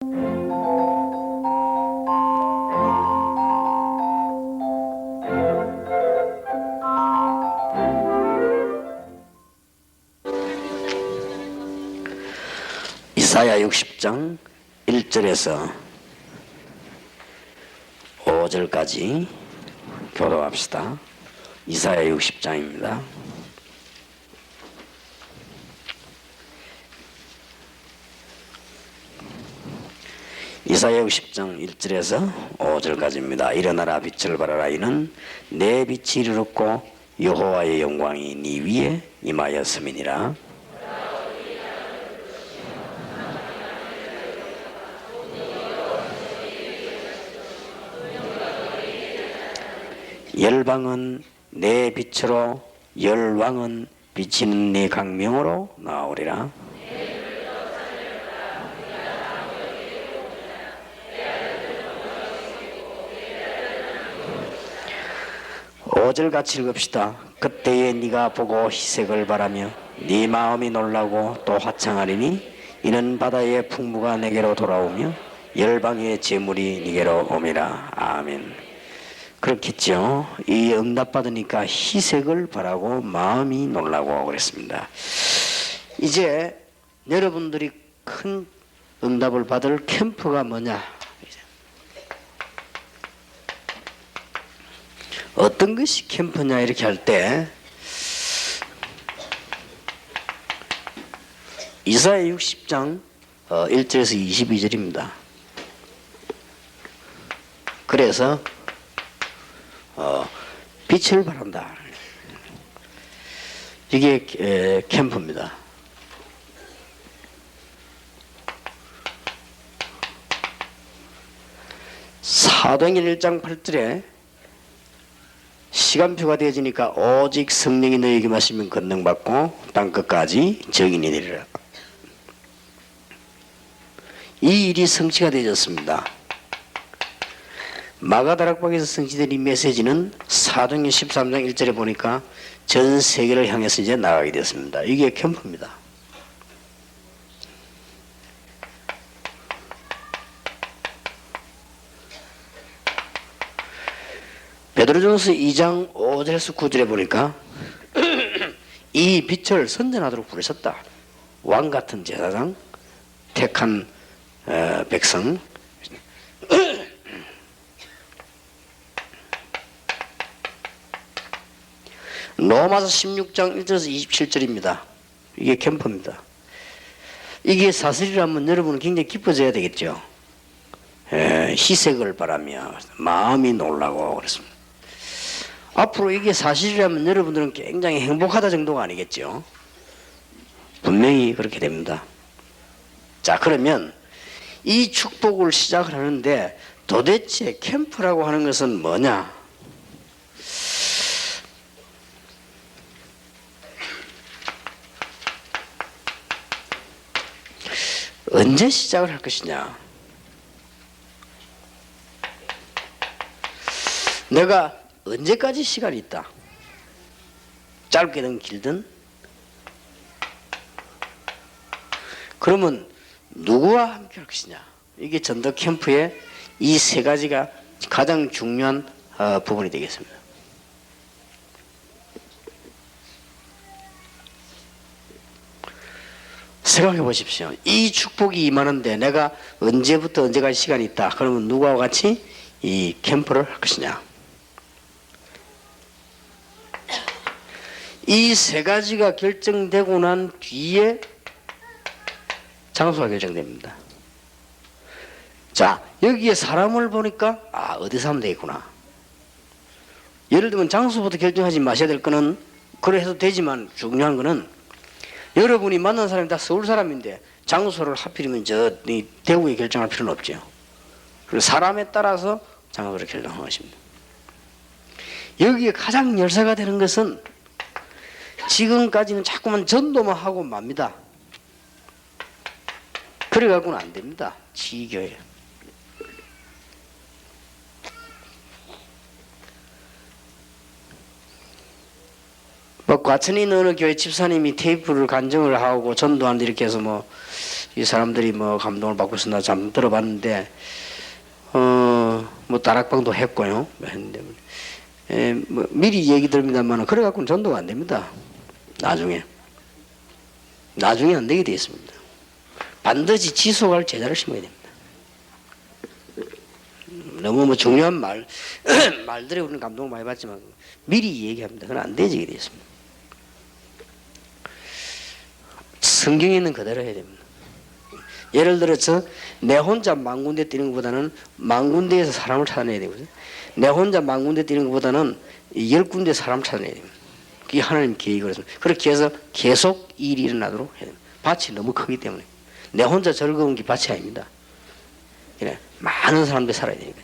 이사야 60장 1절에서 5절까지 교독합시다. 이사야 60장입니다. 이사야 60장 1절에서 5절까지입니다. 일어나라 빛을 발하라. 이는 내 빛이 이르렀고 여호와의 영광이 네 위에 임하였음이니라. 열방은 내 빛으로 열왕은 비치는 네 강명으로 나오리라. 오절 같이 읽읍시다. 그때에 네가 보고 희색을 바라며 네 마음이 놀라고 또 화창하리니 이는 바다의 풍부가 내게로 돌아오며 열방의 재물이 네게로 오미라. 아멘. 그렇겠죠. 이 응답 받으니까 희색을 바라고 마음이 놀라고 그랬습니다. 이제 여러분들이 큰 응답을 받을 캠프가 뭐냐? 어떤 것이 캠프냐 이렇게 할 때 이사야 60장 1절에서 22절입니다. 그래서 빛을 바란다. 이게 캠프입니다. 사도행전 1장 8절에 시간표가 되어지니까 오직 성령이 너희에게 마시면 권능받고 땅끝까지 증인이 되리라. 이 일이 성취가 되어졌습니다. 마가다락방에서 성취된 이 메시지는 사도행전 13장 1절에 보니까 전 세계를 향해서 이제 나가게 되었습니다. 이게 캠프입니다. 베드로전서 2장 5절에서 9절에 보니까 이 빛을 선전하도록 부르셨다. 왕같은 제사장, 택한 백성. 로마서 16장 1절에서 27절입니다. 이게 캠프입니다. 이게 사실이라면 여러분은 굉장히 기뻐져야 되겠죠. 희색을 바라며 마음이 놀라고 그랬습니다. 앞으로 이게 사실이라면 여러분들은 굉장히 행복하다 정도가 아니겠죠. 분명히 그렇게 됩니다. 자, 그러면 이 축복을 시작을 하는데 도대체 캠프라고 하는 것은 뭐냐? 언제 시작을 할 것이냐? 내가 언제까지 시간이 있다? 짧게든 길든? 그러면 누구와 함께 할 것이냐? 이게 전도 캠프의 이 세 가지가 가장 중요한 부분이 되겠습니다. 생각해 보십시오. 이 축복이 임하는데 내가 언제부터 언제까지 시간이 있다. 그러면 누구와 같이 이 캠프를 할 것이냐? 이 세 가지가 결정되고 난 뒤에 장소가 결정됩니다. 자, 여기에 사람을 보니까 어디서 하면 되겠구나. 예를 들면 장소부터 결정하지 마셔야 될 거는 그래 해도 되지만 중요한 거는 여러분이 만난 사람이 다 서울 사람인데 장소를 하필이면 대구에 결정할 필요는 없죠. 그리고 사람에 따라서 장소를 결정하는 것입니다. 여기에 가장 열쇠가 되는 것은 지금까지는 자꾸만 전도만 하고 맙니다. 그래갖고는 안 됩니다. 지교회. 과천에 있는 어느 교회 집사님이 테이프를 간증을 하고 전도하는데 이렇게 해서 이 사람들이 뭐 감동을 받고 있어 나 잠 들어봤는데 뭐 다락방도 했고요. 했는데 뭐 미리 얘기 드립니다만 그래 갖고는 전도가 안 됩니다. 나중에 안 되게 되어 있습니다. 반드시 지속할 제자를 심어야 됩니다. 너무 뭐 중요한 말들에 우리는 감동을 많이 받지만 미리 얘기합니다. 그건 안 되지 되어 있습니다. 성경에 있는 그대로 해야 됩니다. 예를 들어서 내 혼자 만군대 뛰는 것보다는 만군대에서 사람을 찾아내야 되거든요. 내 혼자 만군대 뛰는 것보다는 10군데 사람을 찾아내야 됩니다. 그게 하나님 계획이었습니다. 그렇게 해서 계속 일이 일어나도록 해야 됩니다. 밭이 너무 크기 때문에 내 혼자 즐거운 게 밭이 아닙니다. 그래 많은 사람들이 살아야 되니까.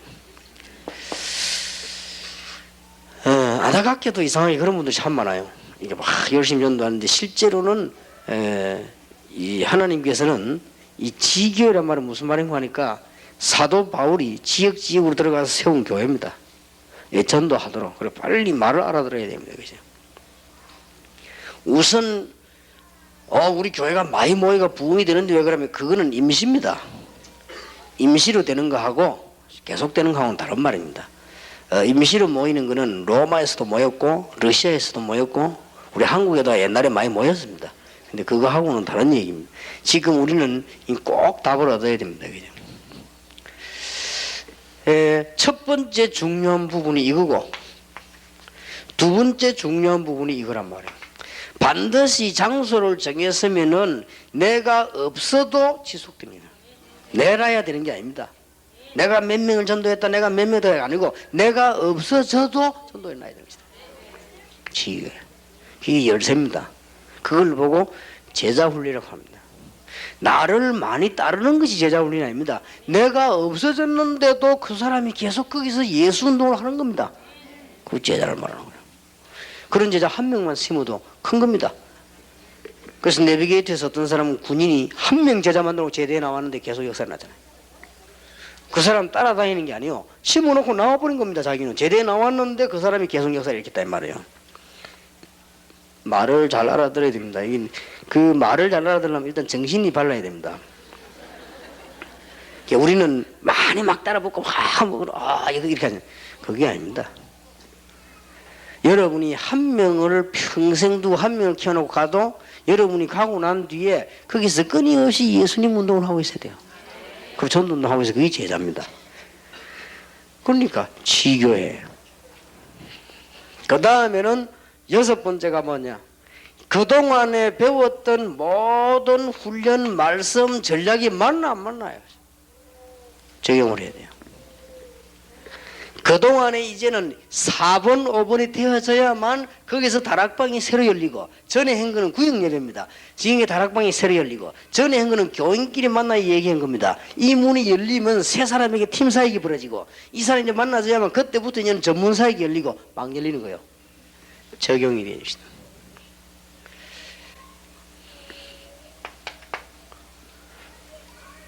안타깝게도 이상하게 그런 분들이 참 많아요. 이게 막 열심히 전도하는데 실제로는 이 하나님께서는 이 지교란 말은 무슨 말인가 하니까 사도 바울이 지역으로 들어가서 세운 교회입니다. 예, 전도하도록. 그래 빨리 말을 알아들어야 됩니다. 그죠? 우선 우리 교회가 많이 모이가 부흥이 되는데 왜 그러면 그거는 임시입니다. 임시로 되는 거하고 계속되는 거하고는 다른 말입니다. 임시로 모이는 거는 로마에서도 모였고 러시아에서도 모였고 우리 한국에도 옛날에 많이 모였습니다. 근데 그거하고는 다른 얘기입니다. 지금 우리는 꼭 답을 얻어야 됩니다. 그죠? 첫 번째 중요한 부분이 이거고 두 번째 중요한 부분이 이거란 말이에요. 반드시 장소를 정했으면은 내가 없어도 지속됩니다. 내라야 되는 게 아닙니다. 내가 몇 명을 전도했다, 내가 몇 명이 아니고 내가 없어져도 전도해 놔야 됩니다. 그게 열쇠입니다. 그걸 보고 제자 훈련이라고 합니다. 나를 많이 따르는 것이 제자 훈련이 아닙니다. 내가 없어졌는데도 그 사람이 계속 거기서 예수 운동을 하는 겁니다. 그 제자를 말하는 거예요. 그런 제자 한 명만 심어도 큰 겁니다. 그래서 내비게이트에서 어떤 사람은 군인이 한 명 제자 만들고 제대에 나왔는데 계속 역사를 나잖아요. 그 사람 따라다니는 게 아니에요. 심어놓고 나와버린 겁니다. 자기는 제대에 나왔는데 그 사람이 계속 역사를 일으켰단 말이에요. 말을 잘 알아들어야 됩니다. 그 말을 잘 알아들으려면 일단 정신이 발라야 됩니다. 우리는 많이 막 따라붙고 이거 이렇게 하는 그게 아닙니다. 여러분이 한 명을 평생 두고 한 명을 키워놓고 가도 여러분이 가고 난 뒤에 거기서 끊임없이 예수님 운동을 하고 있어야 돼요. 그 전도 운동하고 있어서 그게 제자입니다. 그러니까 지교회. 그 다음에는 여섯 번째가 뭐냐? 그동안에 배웠던 모든 훈련, 말씀, 전략이 맞나 안 맞나요? 적용을 해야 돼요. 그동안에 이제는 4번, 5번이 되어져야만 거기서 다락방이 새로 열리고 전에 한 거는 구역예배입니다. 지금 다락방이 새로 열리고 전에 한 거는 교인끼리 만나 얘기한 겁니다. 이 문이 열리면 세 사람에게 팀 사역이 벌어지고 이 사람이 이제 만나져야만 그때부터 이제는 전문 사역이 열리고 막 열리는 거예요. 적용이 되어 있습니다.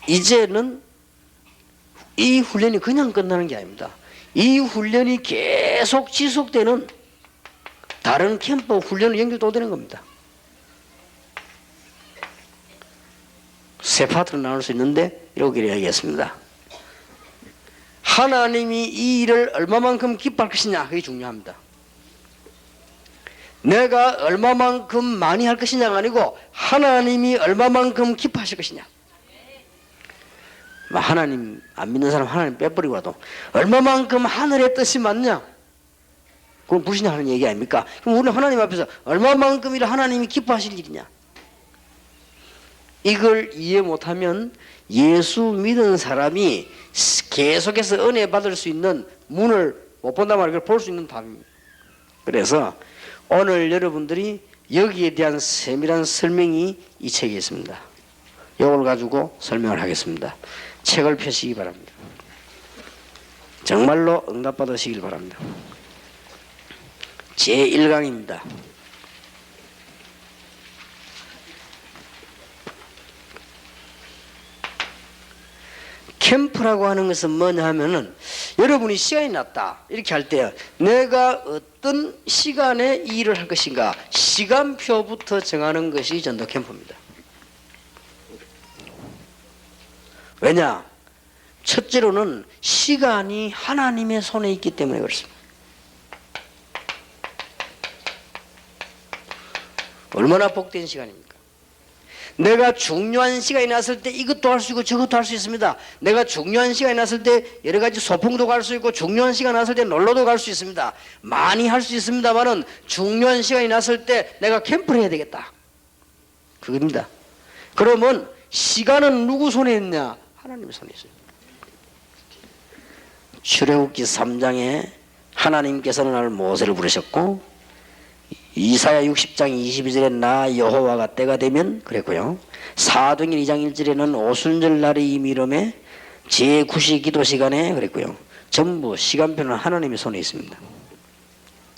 이제는 이 훈련이 그냥 끝나는 게 아닙니다. 이 훈련이 계속 지속되는 다른 캠프 훈련을 연결도 되는 겁니다. 세 파트로 나눌 수 있는데 이렇게 이야기했습니다. 하나님이 이 일을 얼마만큼 기뻐할 것이냐 그게 중요합니다. 내가 얼마만큼 많이 할 것이냐가 아니고 하나님이 얼마만큼 기뻐하실 것이냐. 하나님 안 믿는 사람 하나님 빼버리고 와도 얼마만큼 하늘의 뜻이 맞냐? 그건 불신하는 얘기 아닙니까? 그럼 우리는 하나님 앞에서 얼마만큼이라 하나님이 기뻐하실 일이냐? 이걸 이해 못하면 예수 믿은 사람이 계속해서 은혜 받을 수 있는 문을 못 본단 말이에요. 그걸 볼 수 있는 답입니다. 그래서 오늘 여러분들이 여기에 대한 세밀한 설명이 이 책에 있습니다. 이걸 가지고 설명을 하겠습니다. 책을 펴시기 바랍니다. 정말로 응답받으시길 바랍니다. 제1강입니다. 캠프라고 하는 것은 뭐냐 하면은 여러분이 시간이 났다 이렇게 할 때 내가 어떤 시간에 이 일을 할 것인가 시간표부터 정하는 것이 전도 캠프입니다. 왜냐? 첫째로는 시간이 하나님의 손에 있기 때문에 그렇습니다. 얼마나 복된 시간입니까? 내가 중요한 시간이 났을 때 이것도 할 수 있고 저것도 할 수 있습니다. 내가 중요한 시간이 났을 때 여러 가지 소풍도 갈 수 있고 중요한 시간 났을 때 놀러도 갈 수 있습니다. 많이 할 수 있습니다만은 중요한 시간이 났을 때 내가 캠프를 해야 되겠다. 그겁니다. 그러면 시간은 누구 손에 있냐? 하나님의 손에 있어요. 출애굽기 3장에 하나님께서는 오늘 모세를 부르셨고 이사야 60장 22절에 나 여호와가 때가 되면 그랬고요. 사도행전 2장 1절에는 오순절 날이 이미 이름에 제9시 기도 시간에 그랬고요. 전부 시간표는 하나님의 손에 있습니다.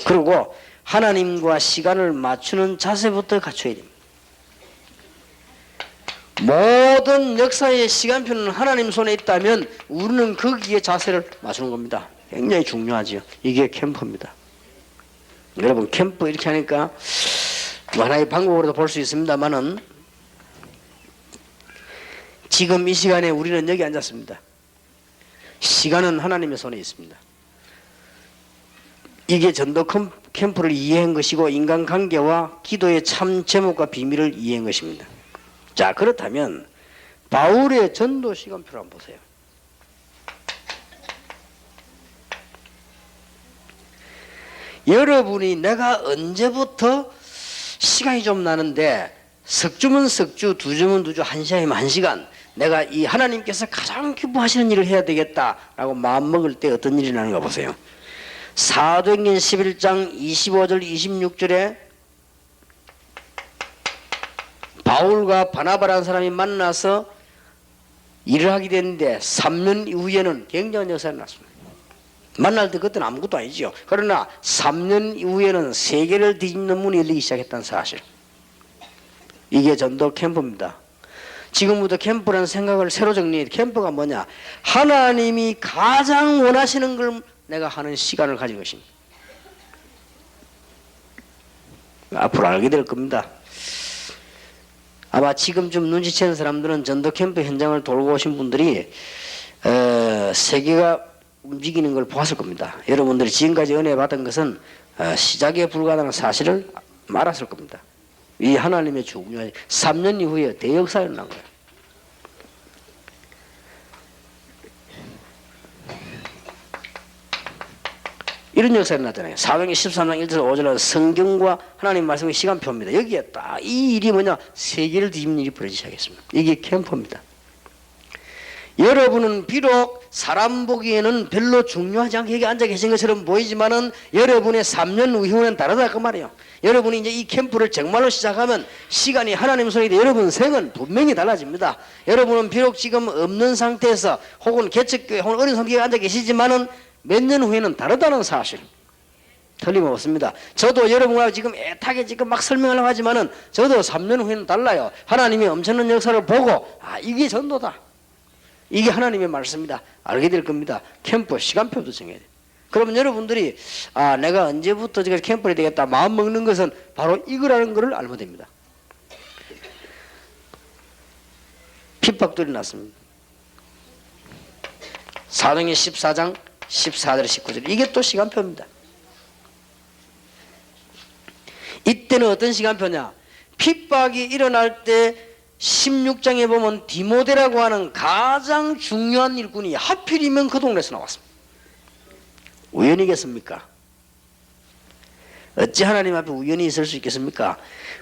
그리고 하나님과 시간을 맞추는 자세부터 갖춰야 됩니다. 모든 역사의 시간표는 하나님 손에 있다면 우리는 거기에 자세를 맞추는 겁니다. 굉장히 중요하죠. 이게 캠프입니다. 여러분 캠프 이렇게 하니까 뭐 하나의 방법으로도 볼 수 있습니다만은 지금 이 시간에 우리는 여기 앉았습니다. 시간은 하나님의 손에 있습니다. 이게 전도 캠프를 이해한 것이고 인간관계와 기도의 참 제목과 비밀을 이해한 것입니다. 자, 그렇다면 바울의 전도 시간표를 한번 보세요. 여러분이 내가 언제부터 시간이 좀 나는데 석주면 석주, 두주면 두주, 한 시간이면 한 시간 내가 이 하나님께서 가장 기뻐하시는 일을 해야 되겠다라고 마음먹을 때 어떤 일이 나는가 보세요. 사도행전 11장 25절 26절에 바울과 바나바라는 사람이 만나서 일을 하게 됐는데 3년 이후에는 굉장한 역사가 났습니다. 만날 때 그때는 아무것도 아니죠. 그러나 3년 이후에는 세계를 뒤집는 문이 열리기 시작했다는 사실. 이게 전도 캠프입니다. 지금부터 캠프라는 생각을 새로 정리해. 캠프가 뭐냐? 하나님이 가장 원하시는 걸 내가 하는 시간을 가진 것입니다. 앞으로 알게 될 겁니다. 아마 지금쯤 눈치채는 사람들은 전도 캠프 현장을 돌고 오신 분들이 세계가 움직이는 걸 보았을 겁니다. 여러분들이 지금까지 은혜 받은 것은 시작에 불과하다는 사실을 알았을 겁니다. 이 하나님의 중요한 3년 이후에 대역사가 일어난 거예요. 이런 역사가 일어났잖아요. 사도행전 13장 1절 5절은 성경과 하나님 말씀의 시간표입니다. 여기에 딱 이 일이 뭐냐? 세계를 뒤집는 일이 벌어지기 시작했습니다. 이게 캠프입니다. 여러분은 비록 사람 보기에는 별로 중요하지 않게 여기 앉아 계신 것처럼 보이지만은 여러분의 3년 이후는 다르다 그 말이에요. 여러분이 이제 이 캠프를 정말로 시작하면 시간이 하나님 손에 있는데 여러분 생은 분명히 달라집니다. 여러분은 비록 지금 없는 상태에서 혹은 개척교회 혹은 어린 성교회에 앉아 계시지만은 몇 년 후에는 다르다는 사실 틀림없습니다. 저도 여러분과 지금 애타게 지금 막 설명하려고 하지만은 저도 3년 후에는 달라요. 하나님이 엄청난 역사를 보고 이게 전도다. 이게 하나님의 말씀이다. 알게 될 겁니다. 캠프 시간표도 정해야 돼요. 그러면 여러분들이 내가 언제부터 제가 캠프를 해야 되겠다 마음 먹는 것은 바로 이거라는 것을 알면 됩니다. 핍박들이 났습니다. 사도행전 14장 14절 19절 이게 또 시간표입니다. 이때는 어떤 시간표냐? 핍박이 일어날 때 16장에 보면 디모데라고 하는 가장 중요한 일꾼이 하필이면 그 동네에서 나왔습니다. 우연이겠습니까? 어찌 하나님 앞에 우연히 있을 수 있겠습니까?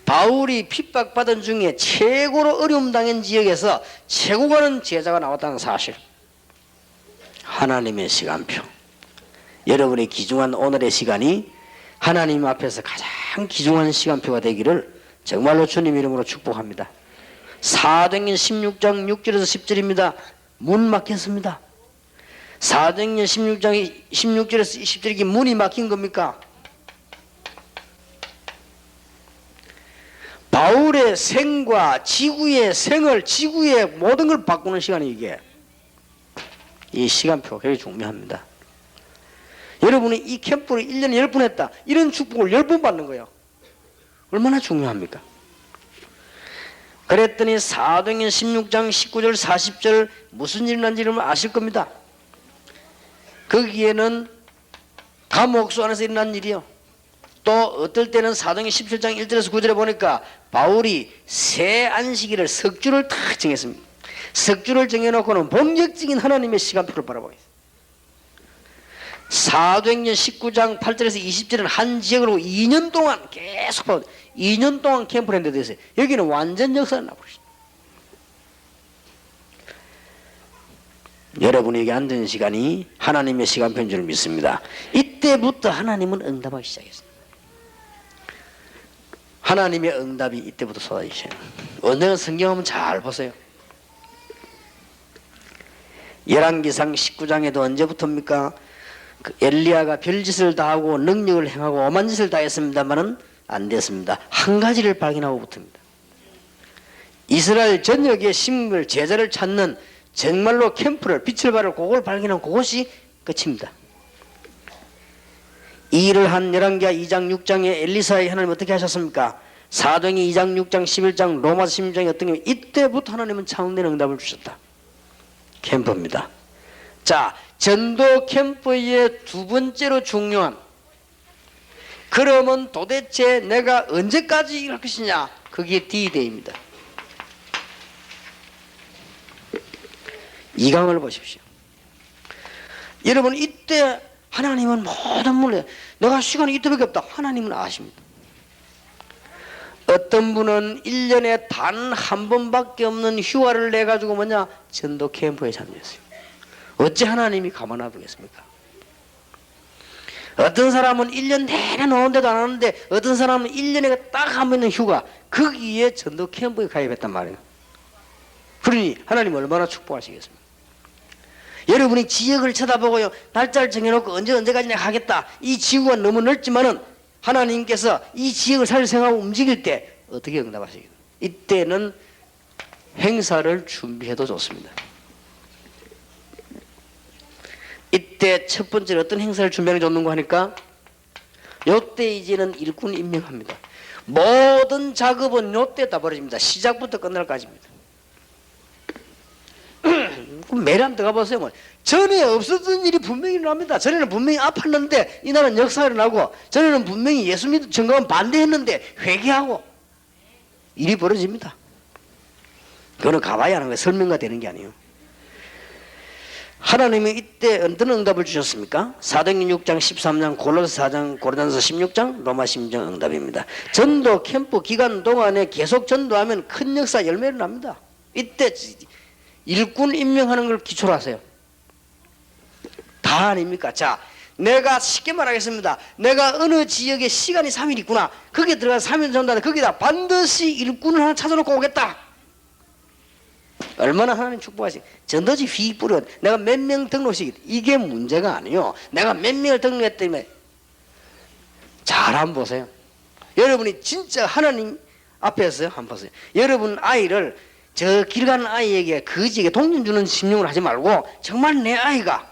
바울이 핍박받은 중에 최고로 어려움 당한 지역에서 최고 가는 제자가 나왔다는 사실. 하나님의 시간표. 여러분의 귀중한 오늘의 시간이 하나님 앞에서 가장 귀중한 시간표가 되기를 정말로 주님 이름으로 축복합니다. 사도행전 16장 6절에서 10절입니다. 문 막혔습니다. 사도행전 16장 16절에서 20절이 문이 막힌 겁니까? 바울의 생과 지구의 생을 지구의 모든 걸 바꾸는 시간이 이게 이 시간표가 굉장히 중요합니다. 여러분이 이 캠프를 1년에 10번 했다. 이런 축복을 10번 받는 거예요. 얼마나 중요합니까? 그랬더니 사도행전 16장 19절 40절 무슨 일이 난지를 아실 겁니다. 거기에는 감옥소 안에서 일어난 일이요. 또 어떨 때는 사도행전 17장 1절에서 9절에 보니까 바울이 새 안식일을 석주를 딱 정했습니다. 석주를 정해놓고는 본격적인 하나님의 시간표를 바라보고 있어요. 사도행전 19장 8절에서 20절은 한 지역으로 2년 동안 계속 2년 동안 캠프를 했는데 됐어요. 여기는 완전 역사를 나버리죠. 여러분이 여기 앉은 시간이 하나님의 시간표인 줄 믿습니다. 이때부터 하나님은 응답하기 시작했습니다. 하나님의 응답이 이때부터 쏟아지셔요. 언젠가 성경 한번 잘 보세요. 열왕기상 19장에도 언제부터입니까? 그 엘리야가 별짓을 다 하고 능력을 행하고 오만 짓을 다 했습니다만은 안 됐습니다. 한 가지를 발견하고 붙습니다. 이스라엘 전역에 심을 제자를 찾는 정말로 캠프를 빛을 발할 그걸 발견한 그것이 끝입니다. 이 일을 한 열왕기하 2장 6장에 엘리사의 하나님 어떻게 하셨습니까? 사도행전 2장 6장 11장 로마서 16장에 어떤 게 이때부터 하나님은 차원된 응답을 주셨다. 캠프입니다. 자, 전도 캠프의 두 번째로 중요한, 그러면 도대체 내가 언제까지 일할 것이냐? 그게 D-Day입니다. 이 강을 보십시오. 여러분, 이때 하나님은 모든 물에 내가 시간이 이때밖에 없다. 하나님은 아십니다. 어떤 분은 1년에 단 한 번밖에 없는 휴가를 내가지고 뭐냐? 전도 캠프에 참여했어요. 어찌 하나님이 가만 놔두겠습니까? 어떤 사람은 1년 내내 노는데도 안 하는데 어떤 사람은 1년에 딱 한 번 있는 휴가, 거기에 전도 캠프에 가입했단 말이에요. 그러니 하나님 얼마나 축복하시겠습니까? 여러분이 지역을 쳐다보고요, 날짜를 정해놓고 언제까지 내가 하겠다, 이 지구가 너무 넓지만은 하나님께서 이 지역을 살 생각하고 움직일 때 어떻게 응답하시겠어요? 이때는 행사를 준비해도 좋습니다. 이때 첫 번째로 어떤 행사를 준비하는 게 좋는가 하니까, 요때 이제는 일꾼 임명합니다. 모든 작업은 요때 다 벌어집니다. 시작부터 끝날까지입니다. 그럼 매일 한번 들어가 보세요. 뭐. 전에 없었던 일이 분명히 일어납니다. 전에는 분명히 아팠는데 이 나라는 역사가 일어나고, 전에는 분명히 예수 믿는 증거는 반대했는데 회개하고 일이 벌어집니다. 그거는 가봐야 하는 거예요. 설명가 되는 게 아니에요. 하나님이 이때 어떤 응답을 주셨습니까? 사도행전 6장 13장 골로새 4장 고린도전서 16장 로마 16장 응답입니다. 전도 캠프 기간 동안에 계속 전도하면 큰 역사 열매를 납니다. 이때 일꾼 임명하는 걸 기초로 하세요. 다 아닙니까? 자, 내가 쉽게 말하겠습니다. 내가 어느 지역에 시간이 3일 있구나. 거기에 들어가서 3일 전도하는데 거기다 반드시 일꾼을 하나 찾아놓고 오겠다. 얼마나 하나님 축복하시. 전도지 휘 뿌려 내가 몇 명 등록시키겠다. 이게 문제가 아니에요. 내가 몇 명을 등록했다며. 잘 한번 보세요. 여러분이 진짜 하나님 앞에서 한번 보세요. 여러분 아이를 저 길 가는 아이에게 거지에게 동전 주는 심령을 하지 말고, 정말 내 아이가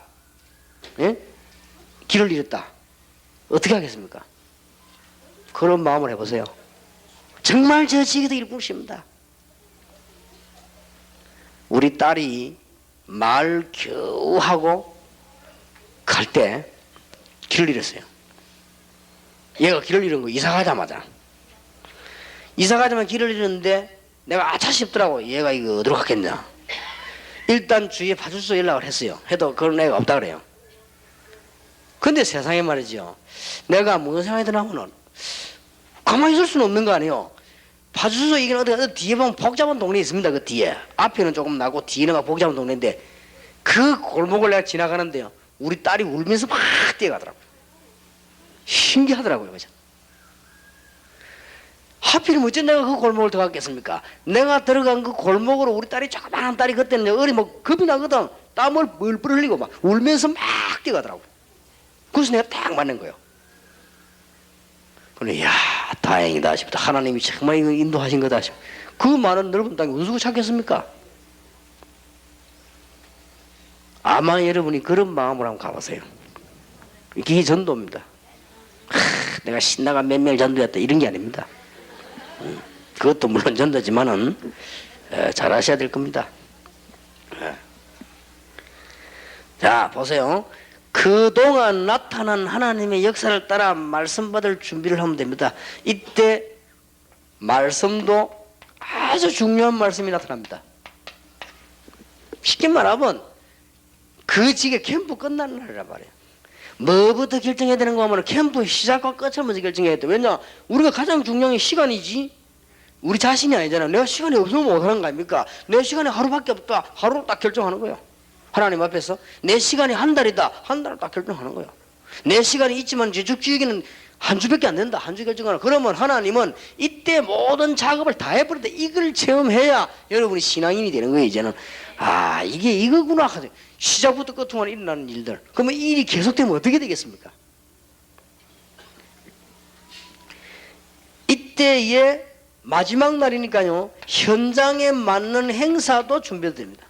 길을 잃었다. 어떻게 하겠습니까? 그런 마음을 해보세요. 정말 저 지역에도 일꾼입니다. 우리 딸이 말 겨우 하고 갈 때 길을 잃었어요. 얘가 길을 잃은 거 이사 가자마자 길을 잃었는데 내가 아차 싶더라고. 얘가 이거 어디로 갔겠냐. 일단 주위에 파출소 연락을 했어요. 해도 그런 애가 없다 그래요. 근데 세상에 말이죠, 내가 무슨 생각이 드냐면은 가만히 있을 수는 없는 거 아니에요. 파출소 이게 어디 뒤에 보면 복잡한 동네 있습니다. 그 뒤에 앞에는 조금 나고 뒤에는 막 복잡한 동네인데, 그 골목을 내가 지나가는데요, 우리 딸이 울면서 막 뛰어가더라고요. 신기하더라고요. 그죠? 하필이면 어째 내가 그 골목을 들어갔겠습니까? 내가 들어간 그 골목으로 우리 딸이 조그마한 딸이 그때는 어리 뭐 겁이 나거든. 땀을 뻘뻘 흘리고 막 울면서 막 뛰어가더라고요. 그래서 내가 딱 맞는 거예요. 그래, 야, 다행이다 싶다. 하나님이 정말 이거 인도하신 거다 싶다. 그 많은 넓은 땅에 어디서 찾겠습니까? 아마 여러분이 그런 마음으로 한번 가보세요. 이게 전도입니다. 내가 신나가 몇 명을 전도했다 이런 게 아닙니다. 그것도 물론 전도지만은 잘 하셔야 될 겁니다. 자, 보세요. 그동안 나타난 하나님의 역사를 따라 말씀 받을 준비를 하면 됩니다. 이때 말씀도 아주 중요한 말씀이 나타납니다. 쉽게 말하면 그 지게 캠프 끝나는 날이란 말이에요. 뭐부터 결정해야 되는 거 하면 캠프 시작과 끝을 먼저 결정해야 돼. 왜냐? 우리가 가장 중요한 게 시간이지. 우리 자신이 아니잖아. 내가 시간이 없으면 못하는 거 아닙니까? 내 시간이 하루밖에 없다. 하루로 딱 결정하는 거예요. 하나님 앞에서 내 시간이 한 달이다. 한 달을 딱 결정하는 거예요. 내 시간이 있지만 제죽지기는 한 주밖에 안 된다. 한 주 결정하는. 그러면 하나님은 이때 모든 작업을 다 해버린다. 이걸 체험해야 여러분이 신앙인이 되는 거예요. 이제는 아, 이게 이거구나. 시작부터 끝까지 일어나는 일들. 그러면 이 일이 계속되면 어떻게 되겠습니까? 이때의 마지막 날이니까요, 현장에 맞는 행사도 준비됩니다.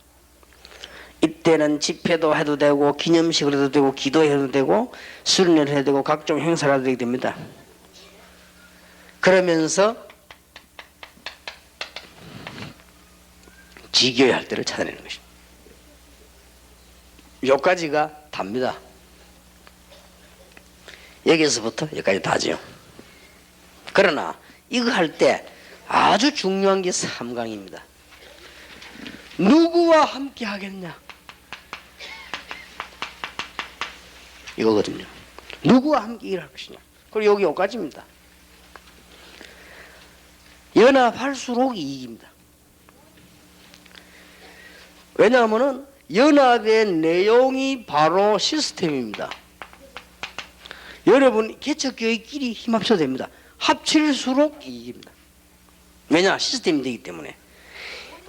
이때는 집회도 해도 되고 기념식을 해도 되고 기도해도 되고 수련회를 해도 되고 각종 행사를 해도 됩니다. 그러면서 지교해야 할 때를 찾아내는 것입니다. 여기까지가 답니다. 여기서부터 여기까지 다죠. 그러나 이거 할 때 아주 중요한 게 3강입니다. 누구와 함께 하겠냐? 이거거든요. 누구와 함께 일할 것이냐? 그리고 여기 여기까지입니다. 연합할수록 이익입니다. 왜냐하면 연합의 내용이 바로 시스템입니다. 여러분 개척교회끼리 힘합쳐도 됩니다. 합칠수록 이익입니다. 왜냐? 시스템이 되기 때문에.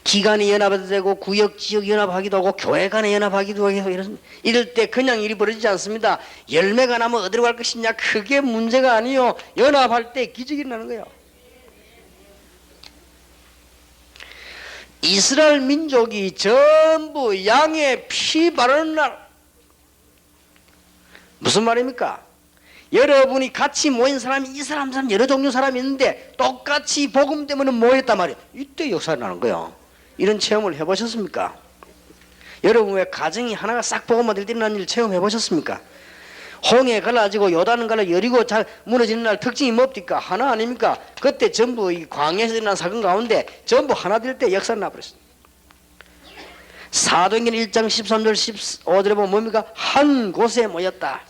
기간이 연합해도 되고 구역 지역 연합하기도 하고 교회 간에 연합하기도 하고 이럴 때 그냥 일이 벌어지지 않습니다. 열매가 나면 어디로 갈 것이냐, 그게 문제가 아니요. 연합할 때 기적이 일어나는 거예요. 이스라엘 민족이 전부 양의 피 바르는 날. 무슨 말입니까? 여러분이 같이 모인 사람이 이 사람 여러 종류 사람이 있는데 똑같이 복음 때문에 모였단 말이에요. 이때 역사가 나는 거예요. 이런 체험을 해보셨습니까? 여러분 왜 가정이 하나가 싹 복음만 될 때 일어나는 일 체험해 보셨습니까? 홍해 갈라지고 요단은 갈라 여리고 잘 무너지는 날 특징이 뭡니까? 하나 아닙니까? 그때 전부 이 광야에서 일어난 사건 가운데 전부 하나 될 때 역사가 나버렸습니다. 사도행전 1장 13절 15절에 보면 뭡니까? 한 곳에 모였다.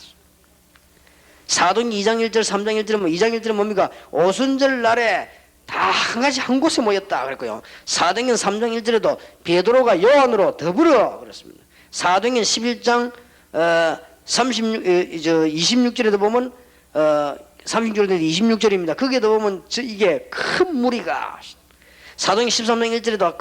사도행전 2장 1절 3장 1절에 뭐 2장 1절에 뭡니까? 오순절 날에 다 한가지 한 곳에 모였다 그랬고요. 사도행전 3장 1절에도 베드로가 요한으로 더불어 그랬습니다. 사도행전 11장 26절에도 보면 36절에도 26절입니다. 거기에도 보면 이게 큰 무리가 사도행전 13장 1절에도